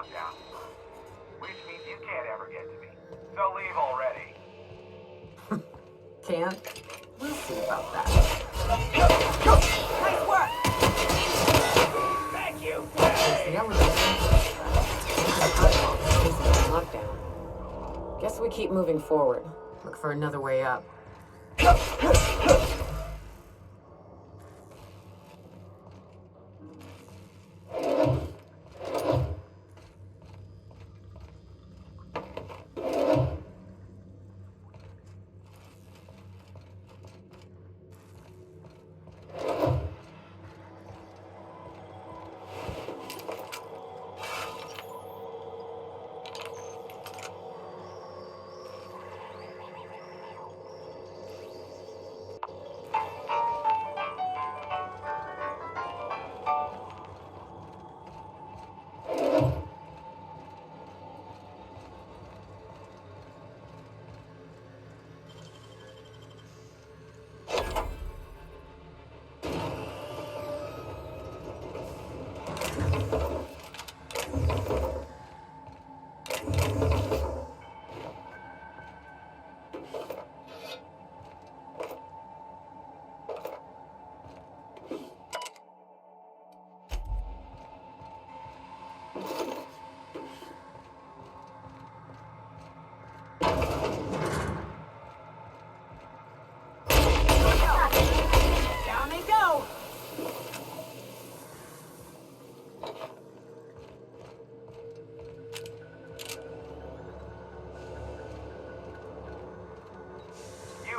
lockdown. Which means you can't ever get to me. So leave already. Can't? We'll see about that. Nice work! Thank you! There's the elevator. Lockdown. Guess we keep moving forward. Look for another way up.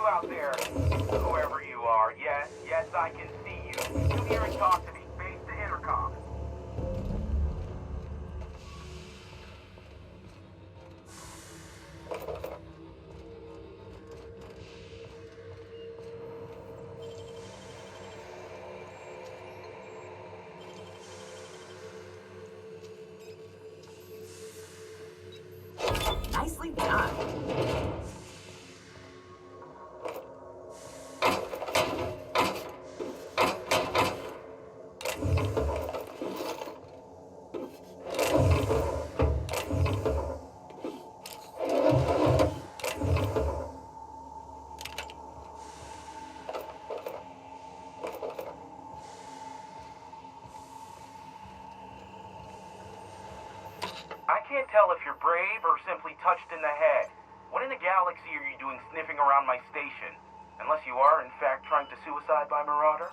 Out there, whoever you are, yes, I can see you. Come here and talk to me, face the intercom. Nicely done. I can't tell if you're brave or simply touched in the head. What in the galaxy are you doing sniffing around my station? Unless you are, in fact, trying to suicide by Marauder?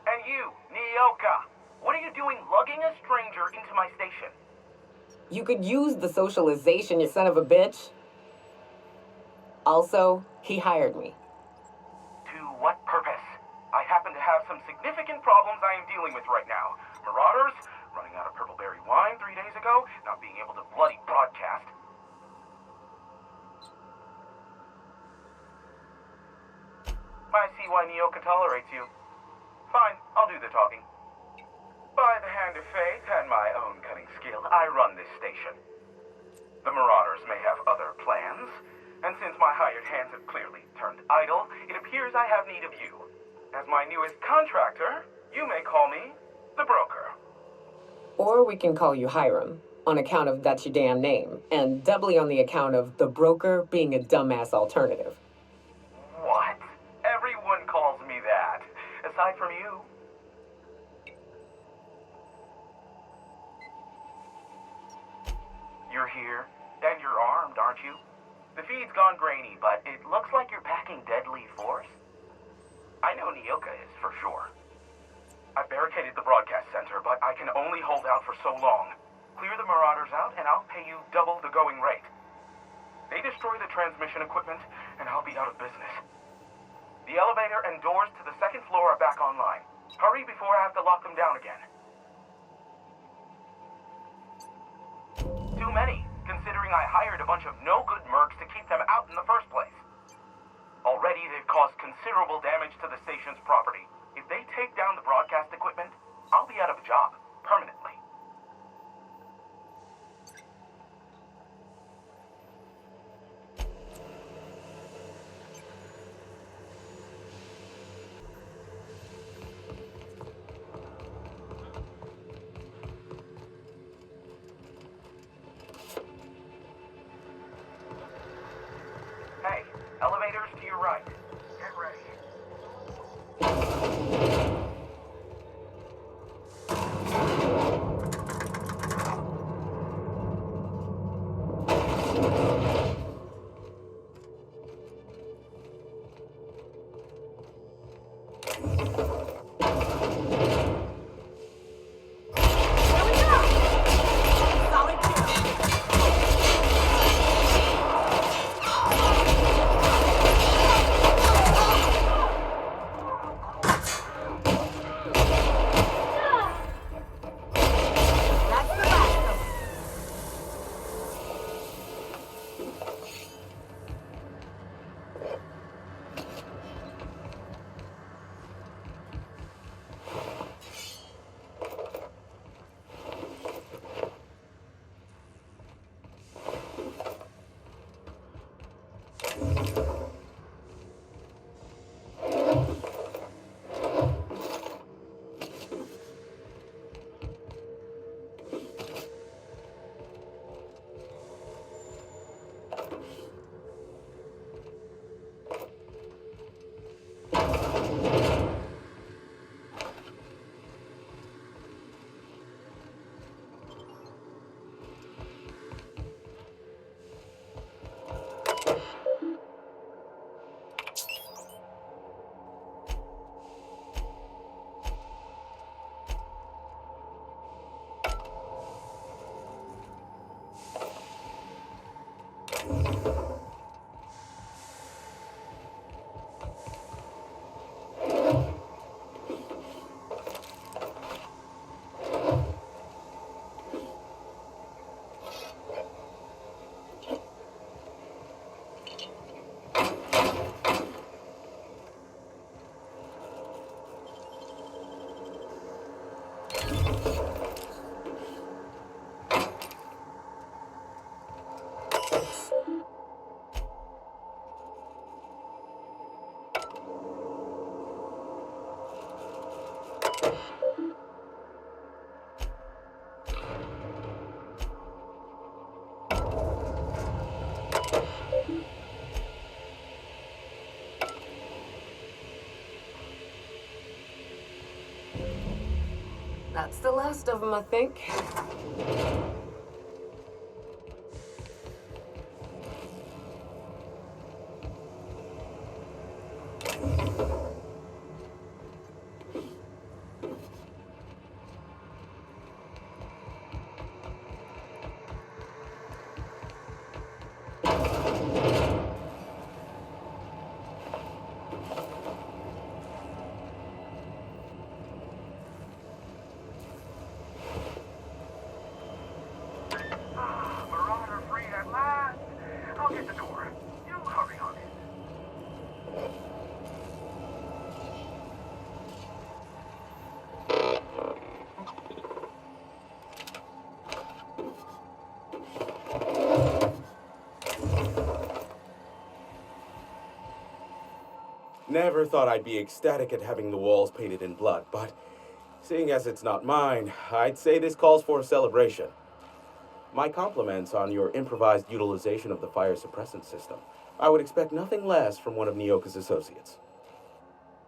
And you, Nioka, what are you doing lugging a stranger into my station? You could use the socialization, you son of a bitch. Also, he hired me. To what purpose? I happen to have some significant problems I am dealing with right now. Marauders, running out of purple berry wine 3 days ago, not being able to bloody broadcast. I see why Nioka tolerates you. Fine, I'll do the talking. By the hand of fate and my own cunning skill, I run this station. The Marauders may have other plans, and since my hired hands have clearly turned idle, it appears I have need of you. As my newest contractor, you may call me the broker. Or we can call you Hiram, on account of that's your damn name, and doubly on the account of the broker being a dumbass alternative. What? Everyone calls me that, aside from you. You're here, and you're armed, aren't you? The feed's gone grainy, but it looks like you're packing deadly force. I know Nioka is, for sure. I barricaded the broadcast center, but I can only hold out for so long. Clear the Marauders out, and I'll pay you double the going rate. They destroy the transmission equipment, and I'll be out of business. The elevator and doors to the second floor are back online. Hurry before I have to lock them down again. Too many, considering I hired a bunch of no-good mercs to keep them out in the first place. Already, they've caused considerable damage to the station's property. If they take down the broadcast equipment, I'll be out of a job, permanently. That's the last of them, I think. Marauder free at last. I'll get the door. You hurry on it. Never thought I'd be ecstatic at having the walls painted in blood, but seeing as it's not mine, I'd say this calls for a celebration. My compliments on your improvised utilization of the fire suppressant system. I would expect nothing less from one of Nioka's associates.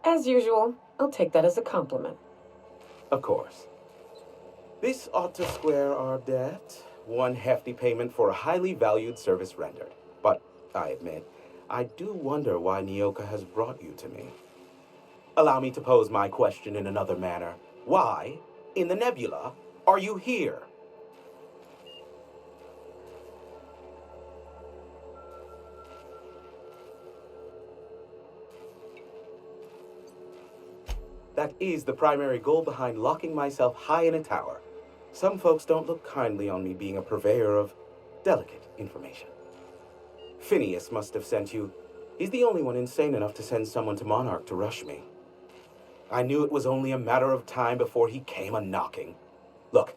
As usual, I'll take that as a compliment. Of course. This ought to square our debt. One hefty payment for a highly valued service rendered. But, I admit, I do wonder why Nioka has brought you to me. Allow me to pose my question in another manner. Why, in the nebula, are you here? That is the primary goal behind locking myself high in a tower. Some folks don't look kindly on me being a purveyor of delicate information. Phineas must have sent you. He's the only one insane enough to send someone to Monarch to rush me. I knew it was only a matter of time before he came a-knocking. Look,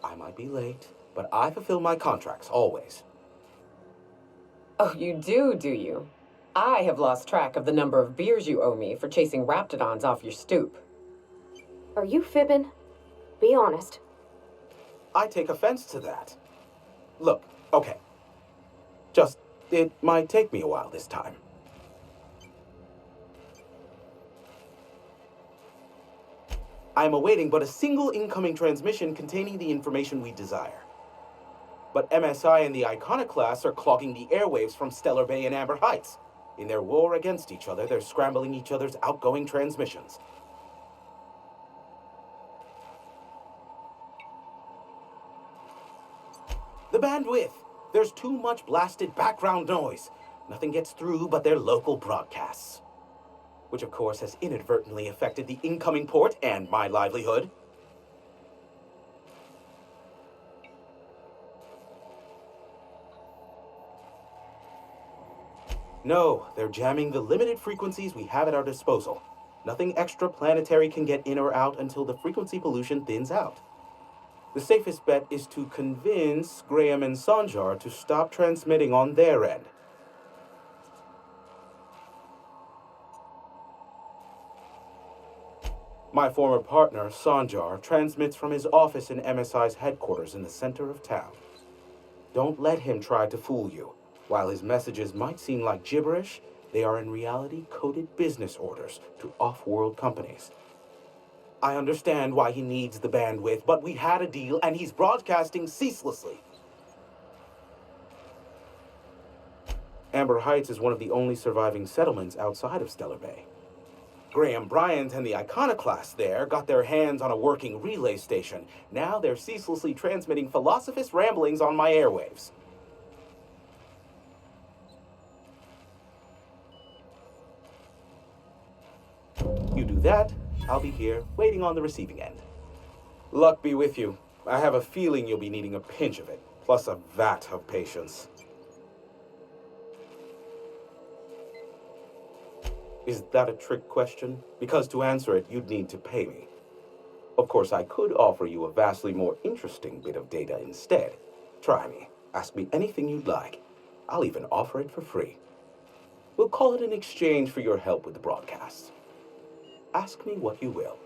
I might be late, but I fulfill my contracts, always. Oh, you do you? I have lost track of the number of beers you owe me for chasing raptidons off your stoop. Are you fibbing? Be honest. I take offense to that. Look, okay. It might take me a while this time. I am awaiting but a single incoming transmission containing the information we desire. But MSI and the Iconoclasts are clogging the airwaves from Stellar Bay and Amber Heights. In their war against each other, they're scrambling each other's outgoing transmissions. The bandwidth! There's too much blasted background noise. Nothing gets through but their local broadcasts. Which of course has inadvertently affected the incoming port and my livelihood. No, they're jamming the limited frequencies we have at our disposal. Nothing extraplanetary can get in or out until the frequency pollution thins out. The safest bet is to convince Graham and Sanjar to stop transmitting on their end. My former partner, Sanjar, transmits from his office in MSI's headquarters in the center of town. Don't let him try to fool you. While his messages might seem like gibberish, they are in reality coded business orders to off-world companies. I understand why he needs the bandwidth, but we had a deal and he's broadcasting ceaselessly. Amber Heights is one of the only surviving settlements outside of Stellar Bay. Graham Bryant and the Iconoclasts there got their hands on a working relay station. Now they're ceaselessly transmitting philosophist ramblings on my airwaves. You do that, I'll be here, waiting on the receiving end. Luck be with you. I have a feeling you'll be needing a pinch of it, plus a vat of patience. Is that a trick question? Because to answer it, you'd need to pay me. Of course, I could offer you a vastly more interesting bit of data instead. Try me. Ask me anything you'd like. I'll even offer it for free. We'll call it an exchange for your help with the broadcasts. Ask me what you will.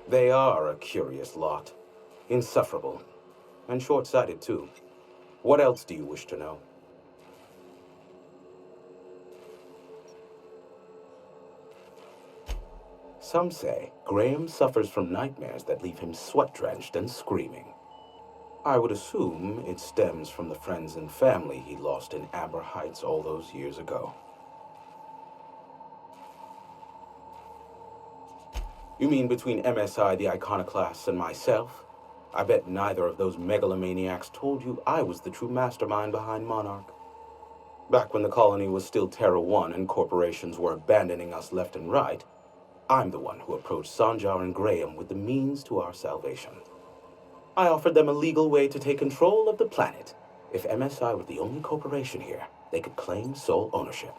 They are a curious lot. Insufferable. And short-sighted, too. What else do you wish to know? Some say Graham suffers from nightmares that leave him sweat-drenched and screaming. I would assume it stems from the friends and family he lost in Amber Heights all those years ago. You mean between MSI, the Iconoclasts, and myself? I bet neither of those megalomaniacs told you I was the true mastermind behind Monarch. Back when the colony was still Terra 1 and corporations were abandoning us left and right, I'm the one who approached Sanjar and Graham with the means to our salvation. I offered them a legal way to take control of the planet. If MSI were the only corporation here, they could claim sole ownership.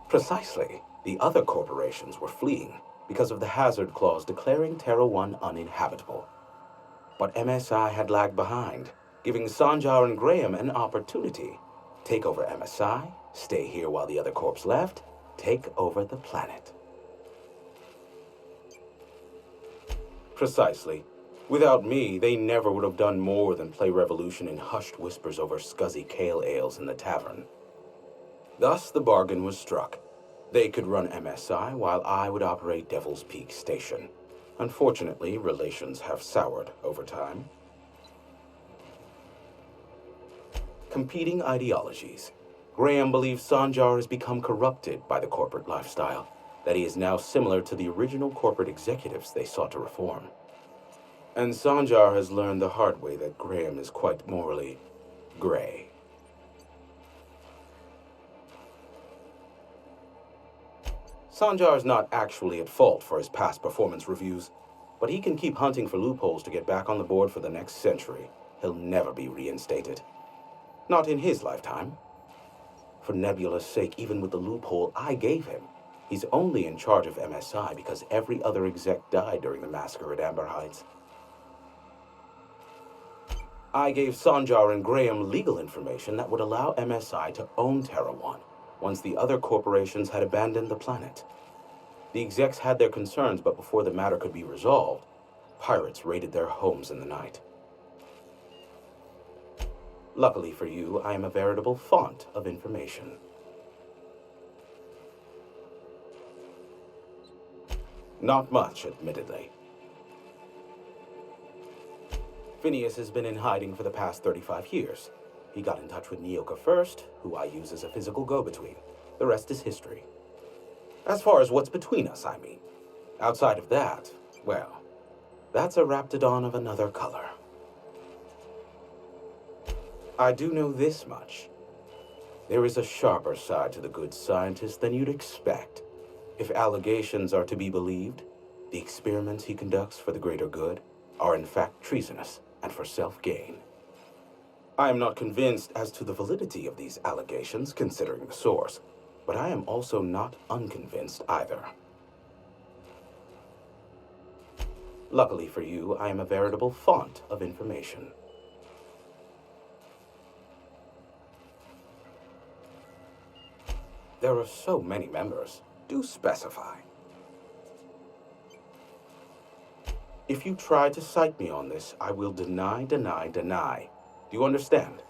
Precisely. The other corporations were fleeing because of the hazard clause declaring Terra 1 uninhabitable. But MSI had lagged behind, giving Sanjar and Graham an opportunity. Take over MSI, stay here while the other corps left, take over the planet. Precisely. Without me, they never would have done more than play Revolution in hushed whispers over scuzzy kale ales in the tavern. Thus the bargain was struck. They could run MSI while I would operate Devil's Peak Station. Unfortunately, relations have soured over time. Competing ideologies. Graham believes Sanjar has become corrupted by the corporate lifestyle, that he is now similar to the original corporate executives they sought to reform. And Sanjar has learned the hard way that Graham is quite morally gray. Sanjar is not actually at fault for his past performance reviews, but he can keep hunting for loopholes to get back on the board for the next century. He'll never be reinstated. Not in his lifetime. For Nebula's sake, even with the loophole I gave him, he's only in charge of MSI because every other exec died during the massacre at Amber Heights. I gave Sanjar and Graham legal information that would allow MSI to own Terra 1 once the other corporations had abandoned the planet. The execs had their concerns, but before the matter could be resolved, pirates raided their homes in the night. Luckily for you, I am a veritable font of information. Not much, admittedly. Phineas has been in hiding for the past 35 years. He got in touch with Nioka first, who I use as a physical go-between. The rest is history. As far as what's between us, I mean. Outside of that, well, that's a raptidon of another color. I do know this much. There is a sharper side to the good scientist than you'd expect. If allegations are to be believed, the experiments he conducts for the greater good are in fact treasonous and for self-gain. I am not convinced as to the validity of these allegations, considering the source, but I am also not unconvinced either. Luckily for you, I am a veritable font of information. There are so many members. Do specify. If you try to cite me on this, I will deny. Do you understand?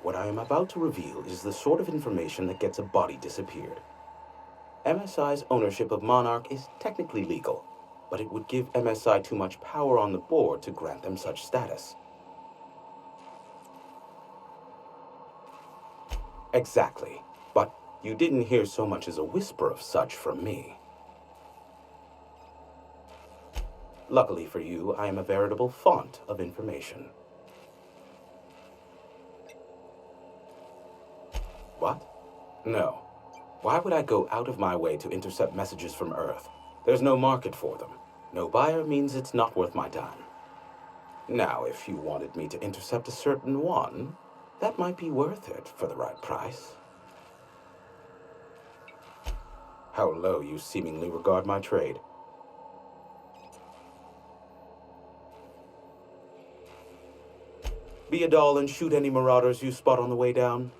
What I am about to reveal is the sort of information that gets a body disappeared. MSI's ownership of Monarch is technically legal, but it would give MSI too much power on the board to grant them such status. Exactly, but you didn't hear so much as a whisper of such from me. Luckily for you, I am a veritable font of information. What? No. Why would I go out of my way to intercept messages from Earth? There's no market for them. No buyer means it's not worth my time. Now, if you wanted me to intercept a certain one, that might be worth it for the right price. How low you seemingly regard my trade. Be a doll and shoot any marauders you spot on the way down.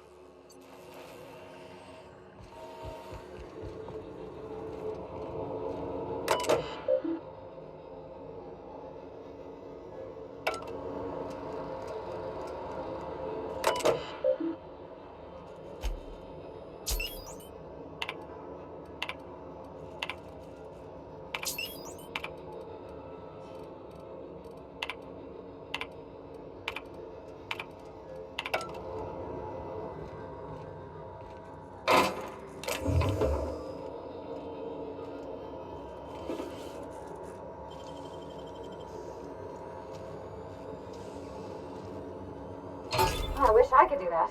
could do that.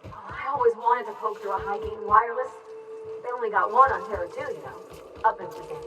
I always wanted to poke through a high-gain wireless. They only got one on Terra 2, you know, up in Virginia.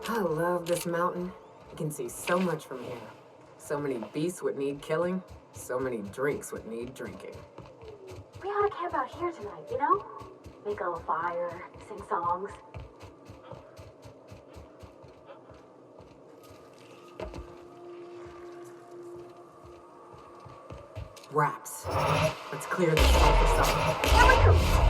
I love this mountain. You can see so much from here. So many beasts would need killing. So many drinks would need drinking. We ought to camp out here tonight, you know? Make a little fire, sing songs. Wraps. Let's clear this all for supper. Here we go!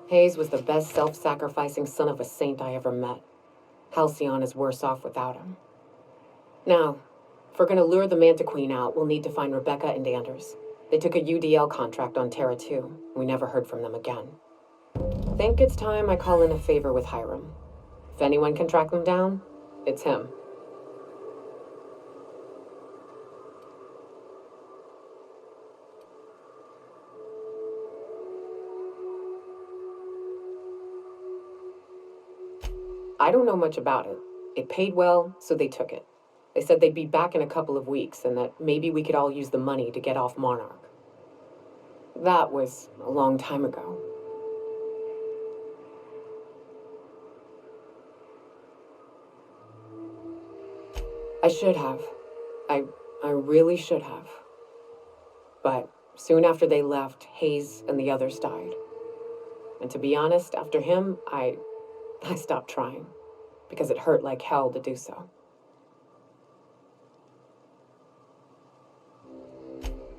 Hayes was the best self-sacrificing son of a saint I ever met. Halcyon is worse off without him. Now, if we're gonna lure the Manta Queen out, we'll need to find Rebecca and Anders. They took a UDL contract on Terra 2. We never heard from them again. Think it's time I call in a favor with Hiram. If anyone can track them down, it's him. I don't know much about it. It paid well, so they took it. They said they'd be back in a couple of weeks and that maybe we could all use the money to get off Monarch. That was a long time ago. I should have. I really should have. But soon after they left, Hayes and the others died. And to be honest, after him, I stopped trying. Because it hurt like hell to do so.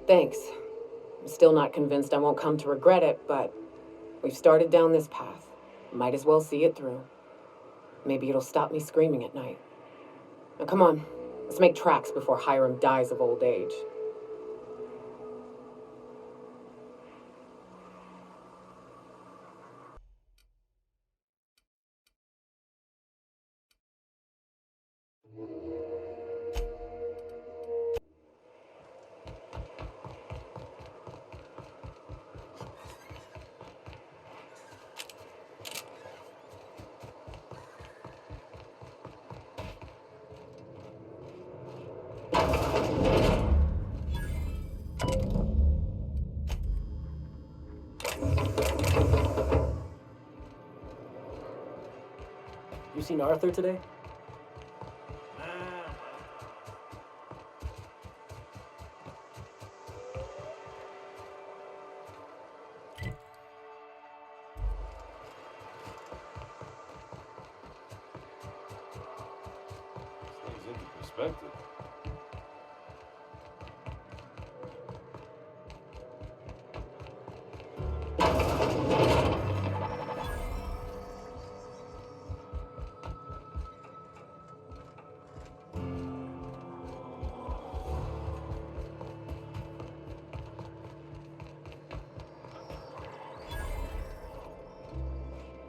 Thanks. I'm still not convinced I won't come to regret it, but we've started down this path. Might as well see it through. Maybe it'll stop me screaming at night. Now come on, let's make tracks before Hiram dies of old age. You seen Arthur today? Things into perspective.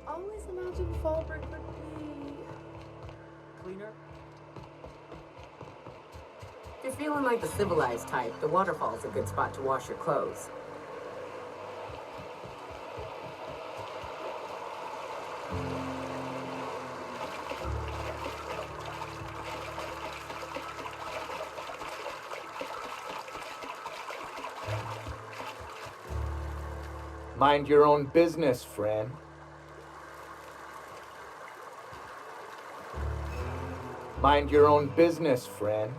Always imagined Fallbrook would be cleaner. If you're feeling like the civilized type, the waterfall's a good spot to wash your clothes. Mind your own business, friend. Mind your own business, friend.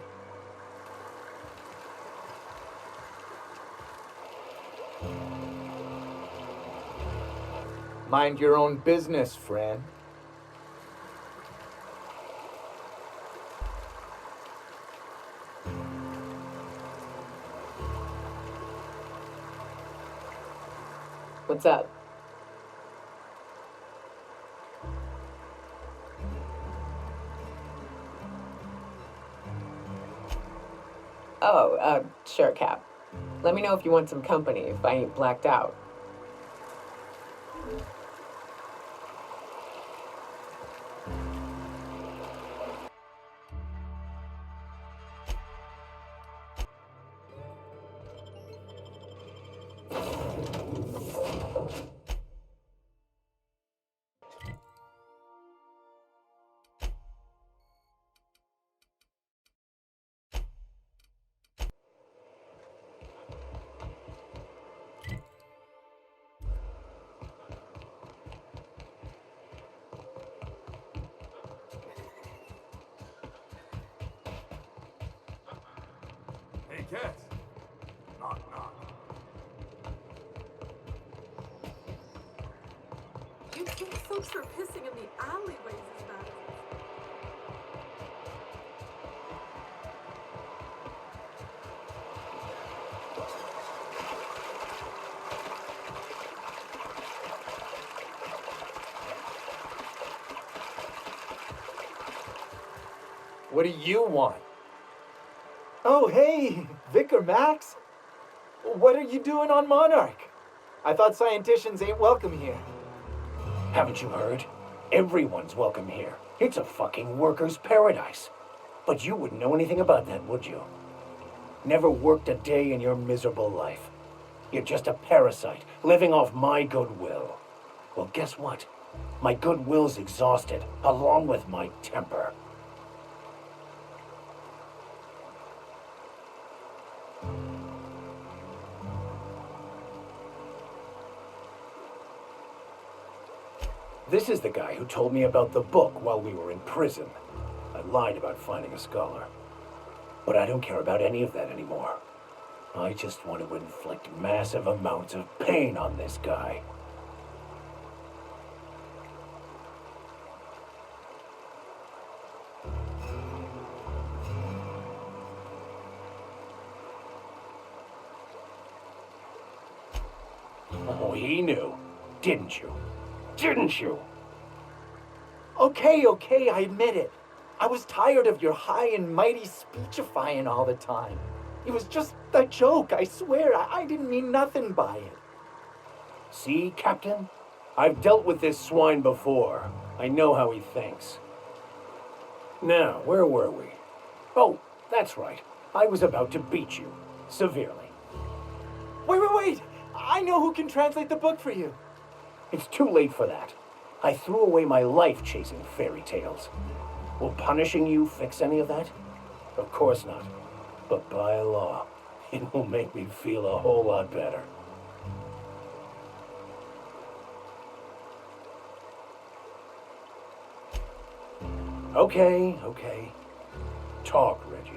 Mind your own business, friend. What's up? Oh, sure, Cap. Let me know if you want some company, if I ain't blacked out. Hey, cats. Knock, knock. You think folks are pissing in the alleyways is bad? What do you want? Oh, hey, Vic or Max? What are you doing on Monarch? I thought scienticians ain't welcome here. Haven't you heard? Everyone's welcome here. It's a fucking worker's paradise. But you wouldn't know anything about that, would you? Never worked a day in your miserable life. You're just a parasite, living off my goodwill. Well, guess what? My goodwill's exhausted, along with my temper. This is the guy who told me about the book while we were in prison. I lied about finding a scholar. But I don't care about any of that anymore. I just want to inflict massive amounts of pain on this guy. Oh, he knew. Didn't you? Didn't you? Okay, I admit it. I was tired of your high and mighty speechifying all the time. It was just a joke, I swear. I didn't mean nothing by it. See, Captain? I've dealt with this swine before. I know how he thinks. Now, where were we? Oh, that's right. I was about to beat you. Severely. Wait! I know who can translate the book for you. It's too late for that. I threw away my life chasing fairy tales. Will punishing you fix any of that? Of course not. But by law, it will make me feel a whole lot better. Okay. Talk, Reggie.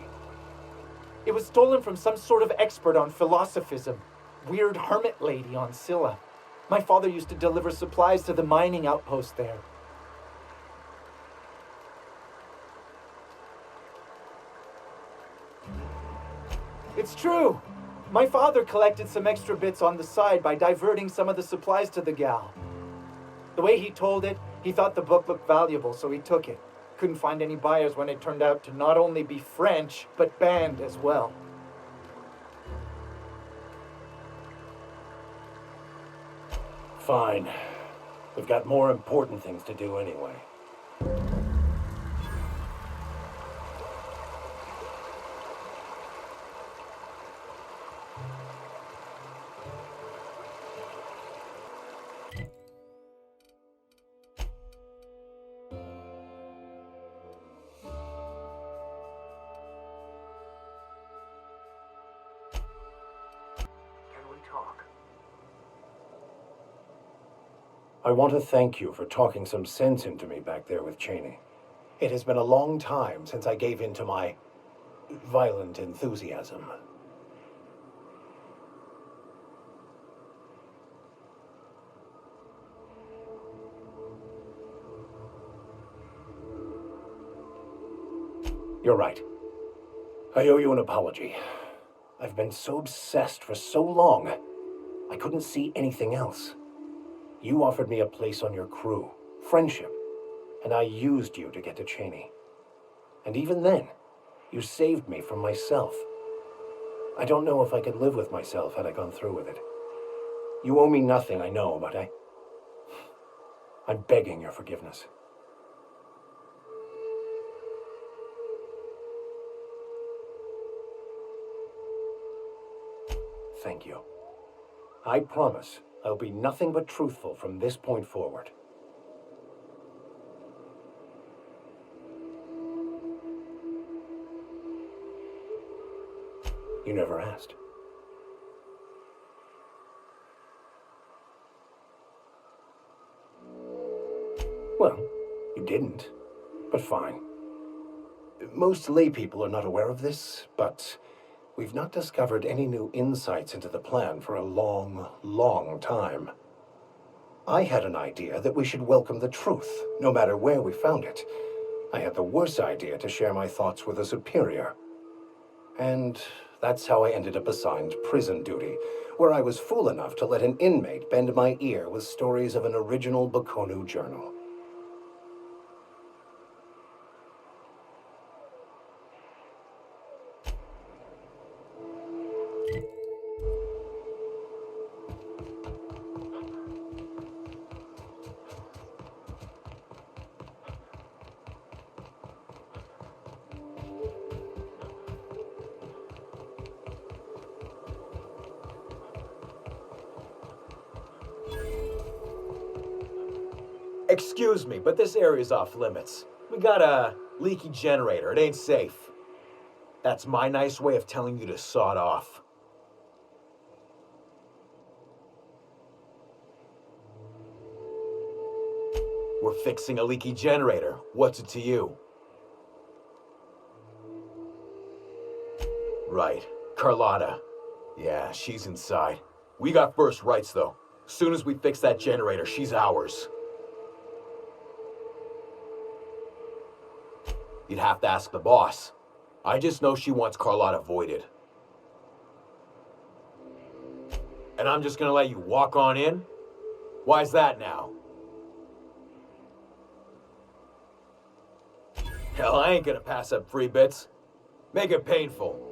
It was stolen from some sort of expert on philosophism. Weird hermit lady on Scylla. My father used to deliver supplies to the mining outpost there. It's true. My father collected some extra bits on the side by diverting some of the supplies to the gal. The way he told it, he thought the book looked valuable, so he took it. Couldn't find any buyers when it turned out to not only be French, but banned as well. Fine. We've got more important things to do anyway. I want to thank you for talking some sense into me back there with Cheney. It has been a long time since I gave in to my violent enthusiasm. You're right. I owe you an apology. I've been so obsessed for so long, I couldn't see anything else. You offered me a place on your crew, friendship, and I used you to get to Cheney. And even then, you saved me from myself. I don't know if I could live with myself had I gone through with it. You owe me nothing, I know, but I'm begging your forgiveness. Thank you. I promise I'll be nothing but truthful from this point forward. You never asked. Well, you didn't, but fine. Most laypeople are not aware of this, but we've not discovered any new insights into the plan for a long, long time. I had an idea that we should welcome the truth, no matter where we found it. I had the worse idea to share my thoughts with a superior. And that's how I ended up assigned prison duty, where I was fool enough to let an inmate bend my ear with stories of an original Bakonu journal. Excuse me, but this area's off limits. We got a leaky generator. It ain't safe. That's my nice way of telling you to sod off. We're fixing a leaky generator. What's it to you? Right. Carlotta. Yeah, she's inside. We got first rights, though. Soon as we fix that generator, she's ours. You'd have to ask the boss. I just know she wants Carlotta voided. And I'm just gonna let you walk on in? Why's that now? Hell, I ain't gonna pass up free bits. Make it painful.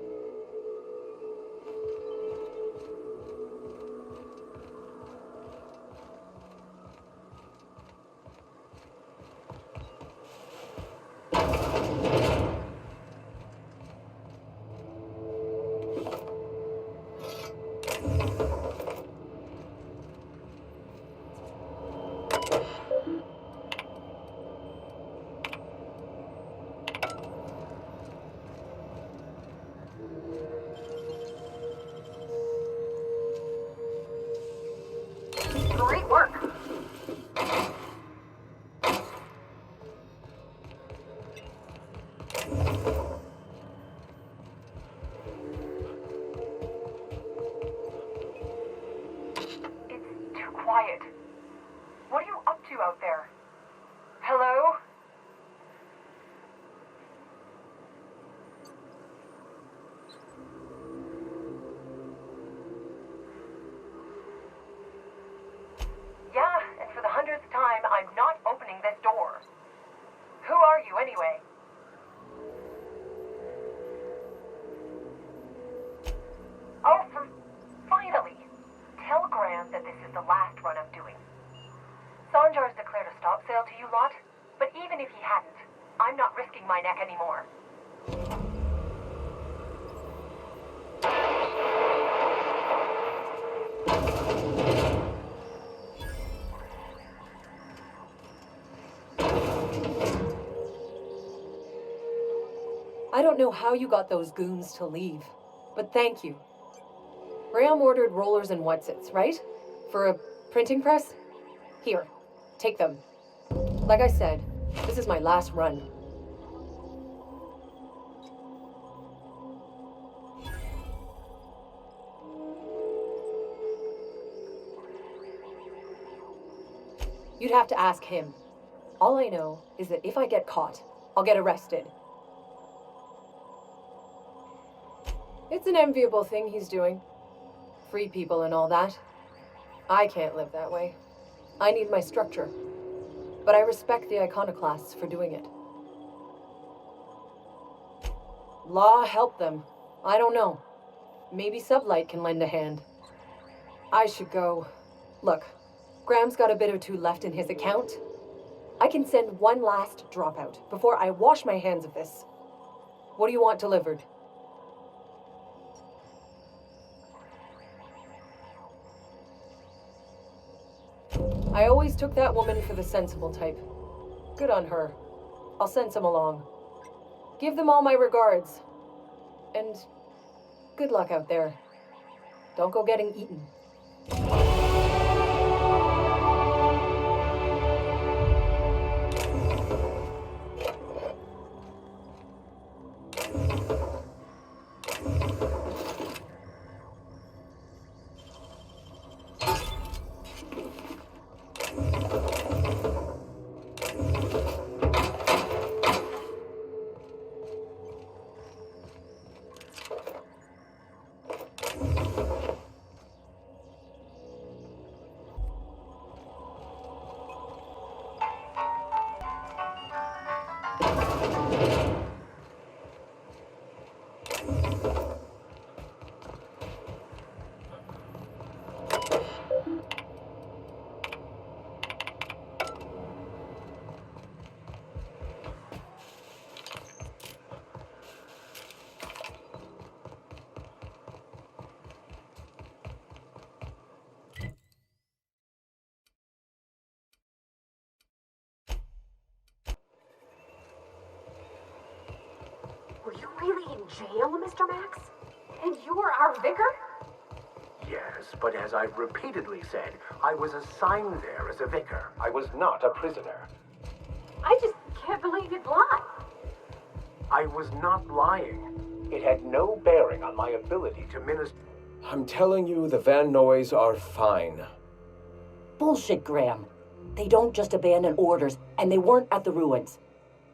Great work. It's too quiet. What are you up to out there? Hello? Yeah, and for the 100th time, I'm not opening this door. Who are you, anyway? Oh, finally! Tell Graham that this is the last run I'm doing. Sanjar's declared a stop sale to you lot, but even if he hadn't, I'm not risking my neck anymore. I don't know how you got those goons to leave, but thank you. Graham ordered rollers and whatsits, right? For a printing press? Here, take them. Like I said, this is my last run. You'd have to ask him. All I know is that if I get caught, I'll get arrested. It's an enviable thing he's doing. Free people and all that. I can't live that way. I need my structure. But I respect the iconoclasts for doing it. Law helped them. I don't know. Maybe Sublight can lend a hand. I should go. Look, Graham's got a bit or two left in his account. I can send one last dropout before I wash my hands of this. What do you want delivered? I always took that woman for the sensible type. Good on her. I'll send some along. Give them all my regards. And good luck out there. Don't go getting eaten. Were you really in jail, Mr. Max? And you're our vicar? Yes, but as I've repeatedly said, I was assigned there as a vicar. I was not a prisoner. I just can't believe you'd lie. I was not lying. It had no bearing on my ability to minister. I'm telling you, the Van Noys are fine. Bullshit, Graham. They don't just abandon orders, and they weren't at the ruins.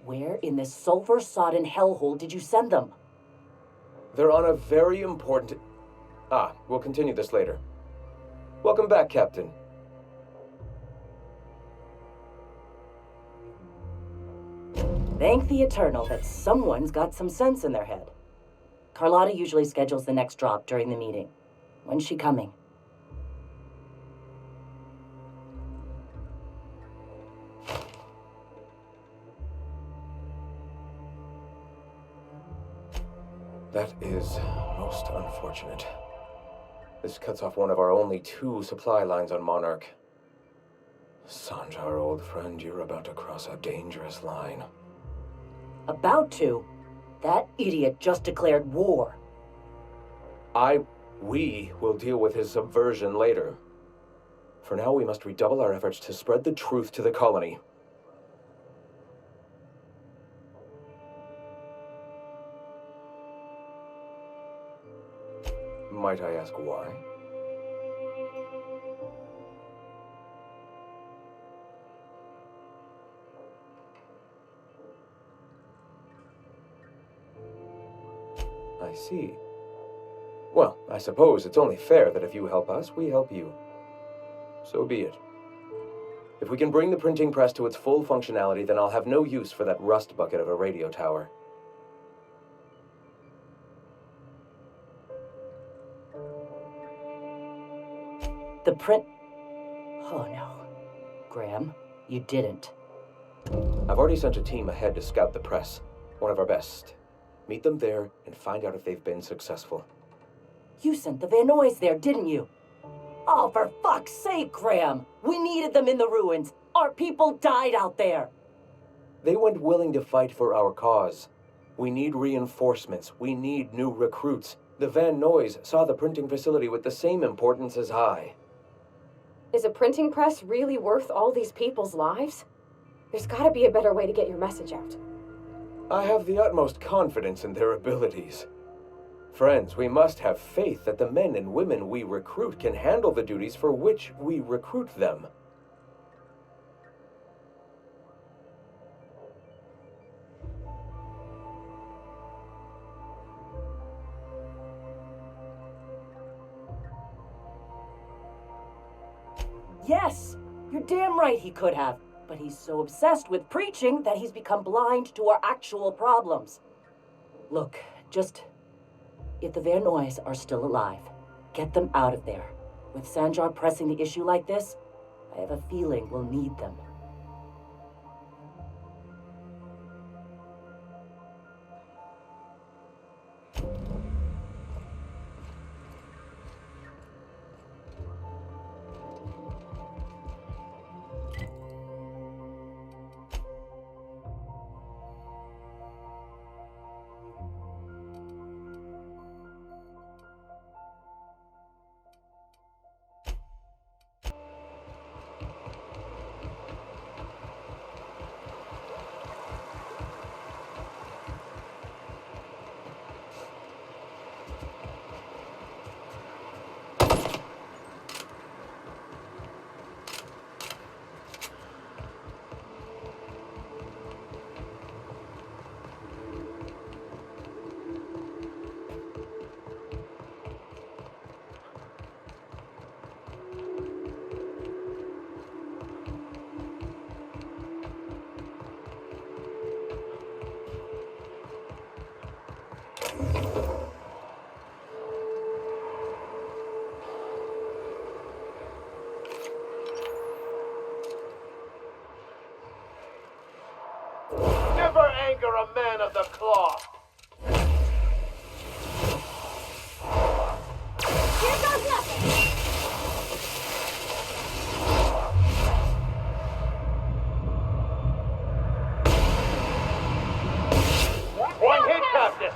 Where in this sulfur-sodden hellhole did you send them? They're on a very important... we'll continue this later. Welcome back, Captain. Thank the Eternal that someone's got some sense in their head. Carlotta usually schedules the next drop during the meeting. When's she coming? That is most unfortunate. This cuts off one of our only 2 supply lines on Monarch. Sanjar, old friend, you're about to cross a dangerous line. About to? That idiot just declared war. We will deal with his subversion later. For now, we must redouble our efforts to spread the truth to the colony. Might I ask why? I see. Well, I suppose it's only fair that if you help us, we help you. So be it. If we can bring the printing press to its full functionality, then I'll have no use for that rust bucket of a radio tower. The print... Oh no. Graham, you didn't. I've already sent a team ahead to scout the press. One of our best. Meet them there and find out if they've been successful. You sent the Van Noys there, didn't you? Oh, for fuck's sake, Graham! We needed them in the ruins! Our people died out there! They went willing to fight for our cause. We need reinforcements. We need new recruits. The Van Noys saw the printing facility with the same importance as I. Is a printing press really worth all these people's lives? There's gotta be a better way to get your message out. I have the utmost confidence in their abilities. Friends, we must have faith that the men and women we recruit can handle the duties for which we recruit them. Yes! You're damn right he could have. But he's so obsessed with preaching that he's become blind to our actual problems. Look, just... If the Van Noys are still alive, get them out of there. With Sanjar pressing the issue like this, I have a feeling we'll need them. Never anger a man of the cloth. Here goes nothing. One hit, Captain.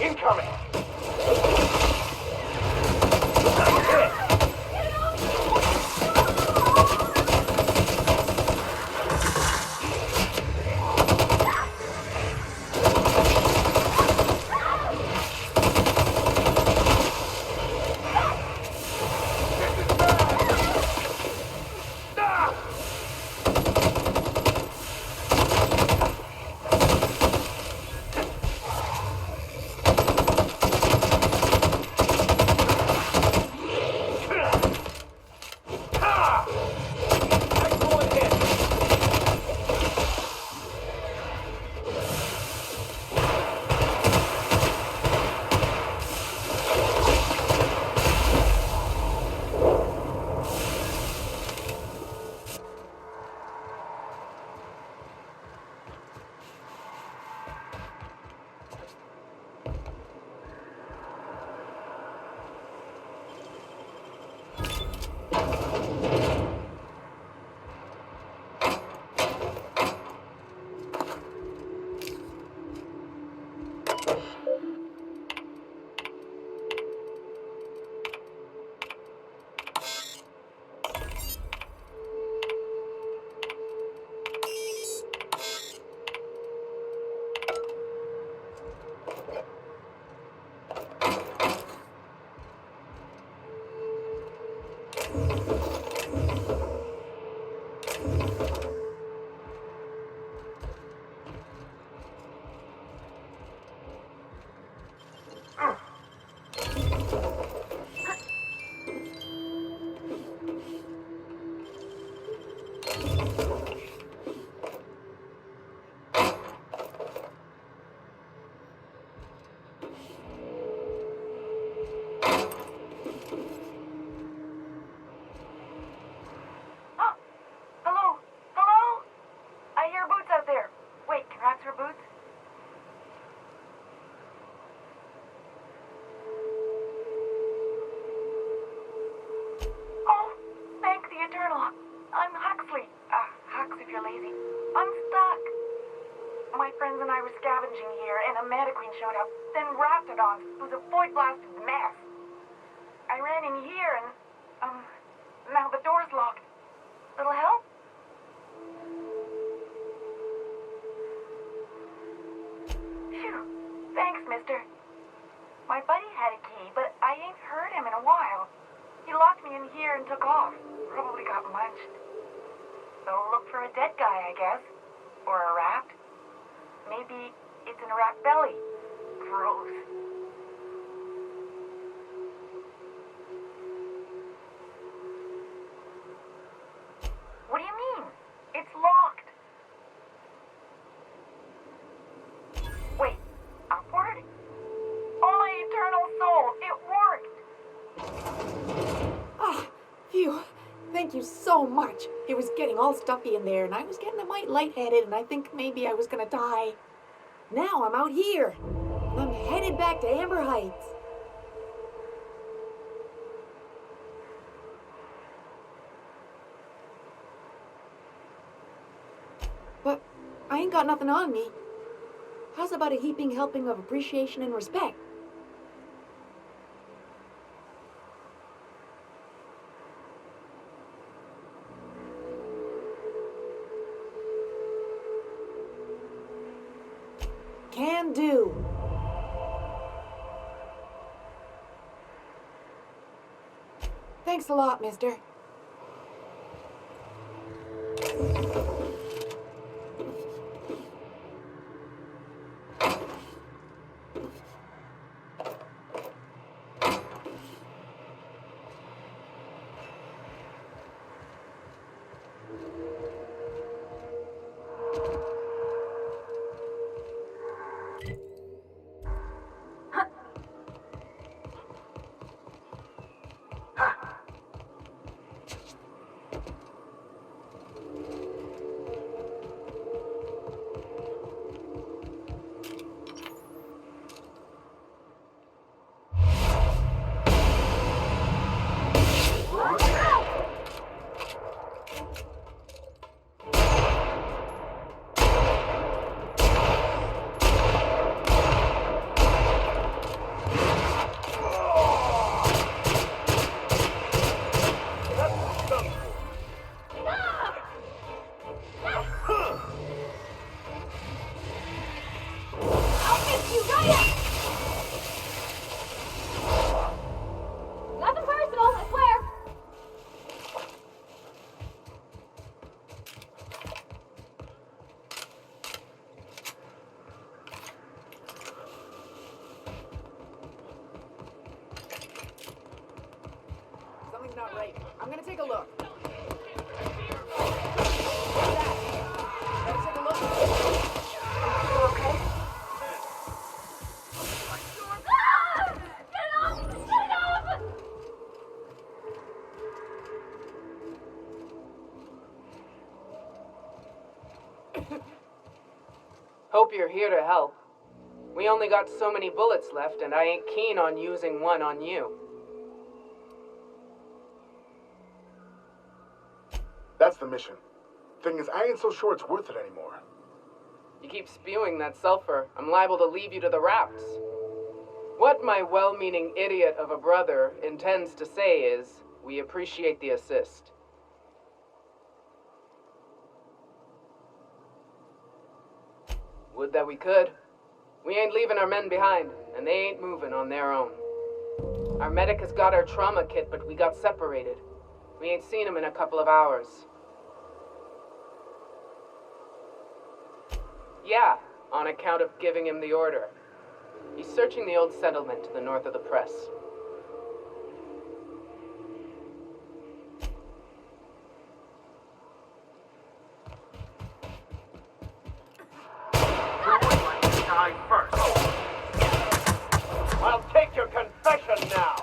Incoming! My friends and I were scavenging here, and a Manta Queen showed up, then Raptidons. It was a void-blasted mess. I ran in here, and, now the door's locked. Little help? Phew. Thanks, mister. My buddy had a key, but I ain't heard him in a while. He locked me in here and took off. Probably got munched. So look for a dead guy, I guess. Or a rat. Maybe it's in a rat belly. Gross. What do you mean? It's locked. Wait, upward? Oh, my eternal soul, it worked! Ah, phew. Thank you so much. It was getting all stuffy in there, and I was getting a mite lightheaded, and I think maybe I was gonna die. Now I'm out here, and I'm headed back to Amber Heights. But I ain't got nothing on me. How's about a heaping helping of appreciation and respect? Can do. Thanks a lot, mister. Not right. I'm gonna take a look. Hope you're here to help. We only got so many bullets left, and I ain't keen on using one on you. That's the mission. Thing is, I ain't so sure it's worth it anymore. You keep spewing that sulfur, I'm liable to leave you to the raps. What my well-meaning idiot of a brother intends to say is, we appreciate the assist. Would that we could. We ain't leaving our men behind, and they ain't moving on their own. Our medic has got our trauma kit, but we got separated. We ain't seen him in a couple of hours. Yeah, on account of giving him the order. He's searching the old settlement to the north of the press. Who would like to die first? I'll take your confession now!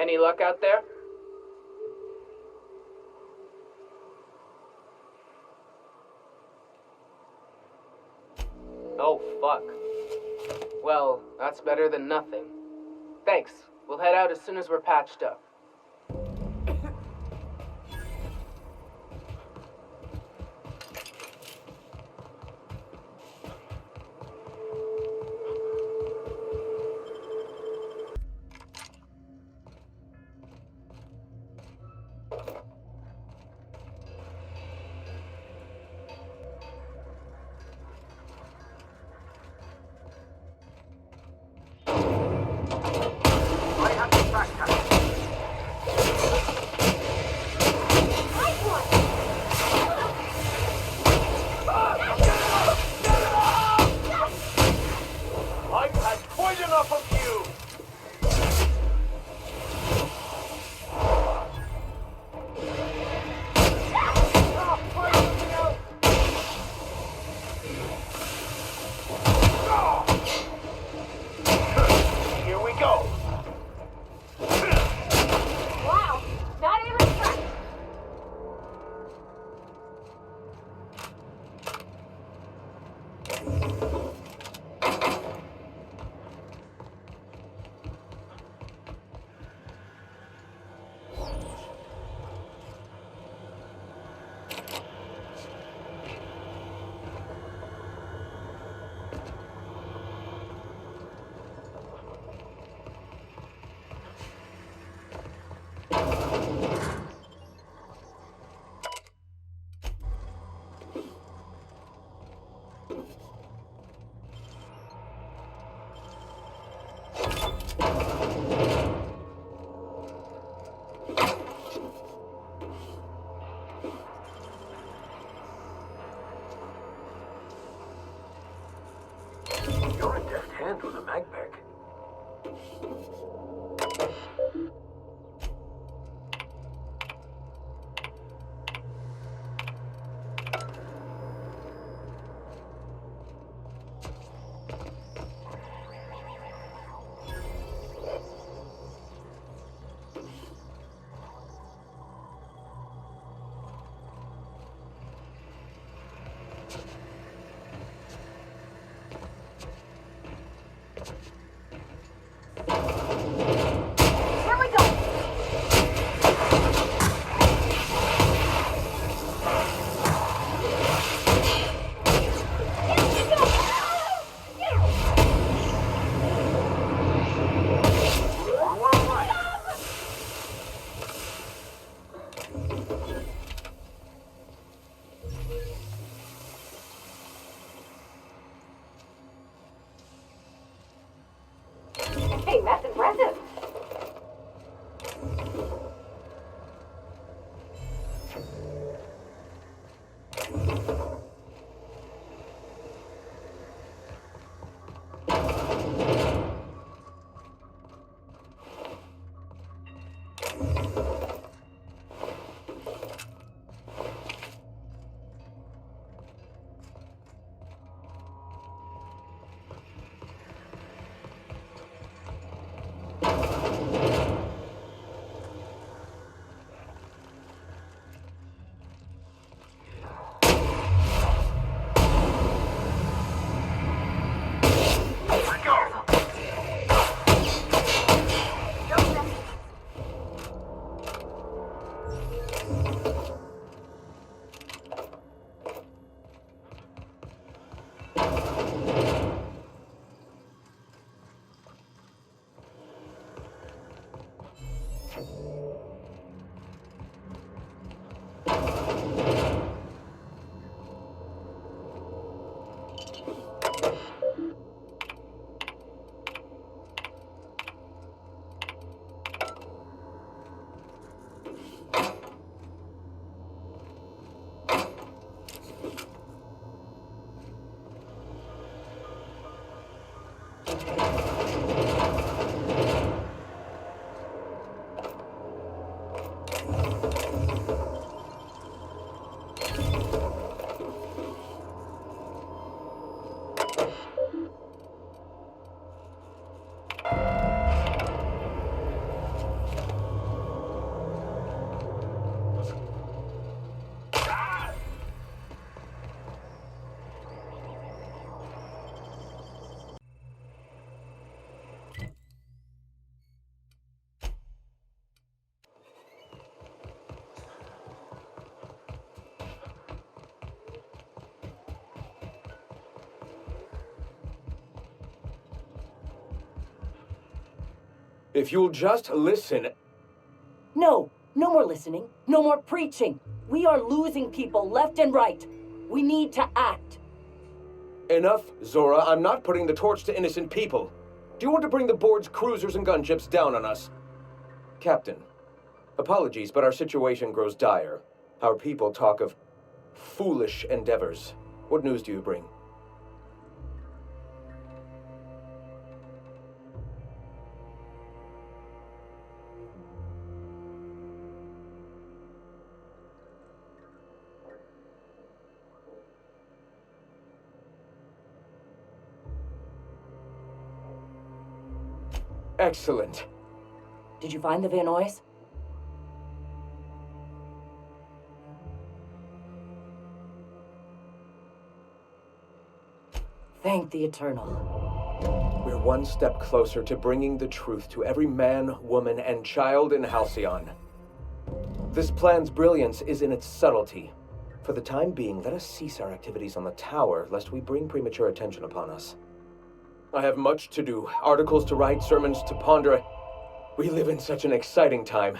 Any luck out there? Oh, fuck. Well, that's better than nothing. Thanks. We'll head out as soon as we're patched up. You're a deft hand with a mag pack. Hey, that's impressive. If you'll just listen... No, no more listening, no more preaching. We are losing people left and right. We need to act. Enough, Zora. I'm not putting the torch to innocent people. Do you want to bring the board's cruisers and gunships down on us? Captain, apologies, but our situation grows dire. Our people talk of foolish endeavors. What news do you bring? Excellent. Did you find the Van Nuys? Thank the Eternal. We're one step closer to bringing the truth to every man, woman, and child in Halcyon. This plan's brilliance is in its subtlety. For the time being, let us cease our activities on the tower, lest we bring premature attention upon us. I have much to do, articles to write, sermons to ponder. We live in such an exciting time.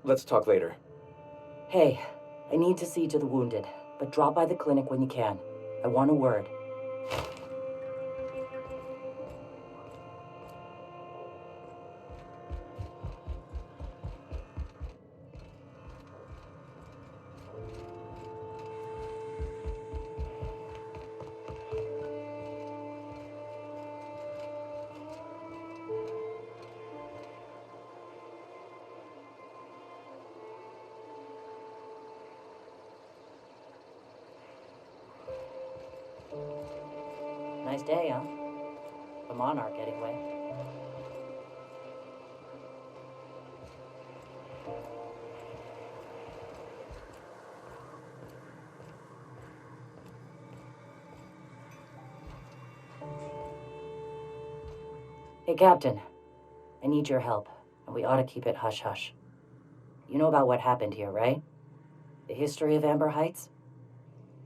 Let's talk later. Hey, I need to see to the wounded, but drop by the clinic when you can. I want a word. Nice day, huh? The Monarch, anyway. Hey, Captain. I need your help, and we ought to keep it hush-hush. You know about what happened here, right? The history of Amber Heights?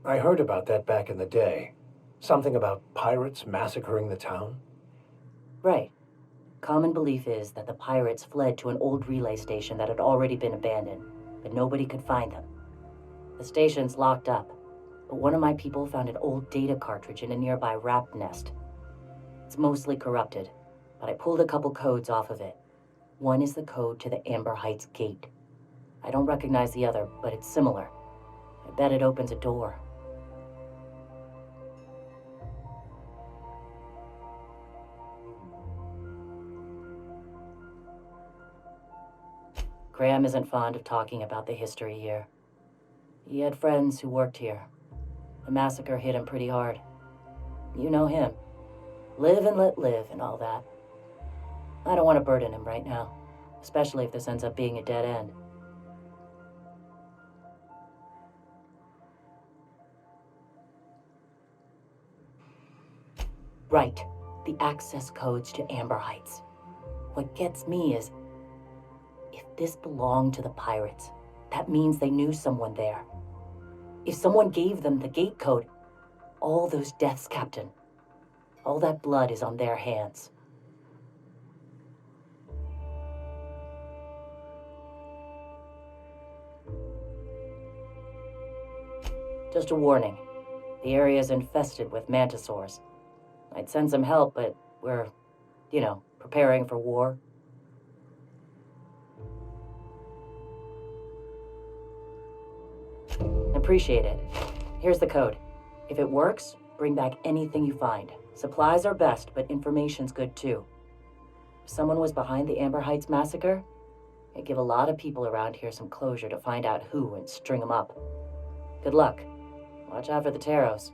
I heard about that back in the day. Something about pirates massacring the town? Right. Common belief is that the pirates fled to an old relay station that had already been abandoned, but nobody could find them. The station's locked up, but one of my people found an old data cartridge in a nearby rat nest. It's mostly corrupted, but I pulled a couple codes off of it. One is the code to the Amber Heights gate. I don't recognize the other, but it's similar. I bet it opens a door. Graham isn't fond of talking about the history here. He had friends who worked here. The massacre hit him pretty hard. You know him. Live and let live and all that. I don't want to burden him right now, especially if this ends up being a dead end. Right, the access codes to Amber Heights. What gets me is, if this belonged to the pirates, that means they knew someone there. If someone gave them the gate code, all those deaths, Captain, all that blood is on their hands. Just a warning, the area is infested with mantisaurs. I'd send some help, but we're, preparing for war. Appreciate it. Here's the code. If it works, bring back anything you find. Supplies are best, but information's good too. If someone was behind the Amber Heights massacre, it'd give a lot of people around here some closure to find out who and string them up. Good luck. Watch out for the Taros.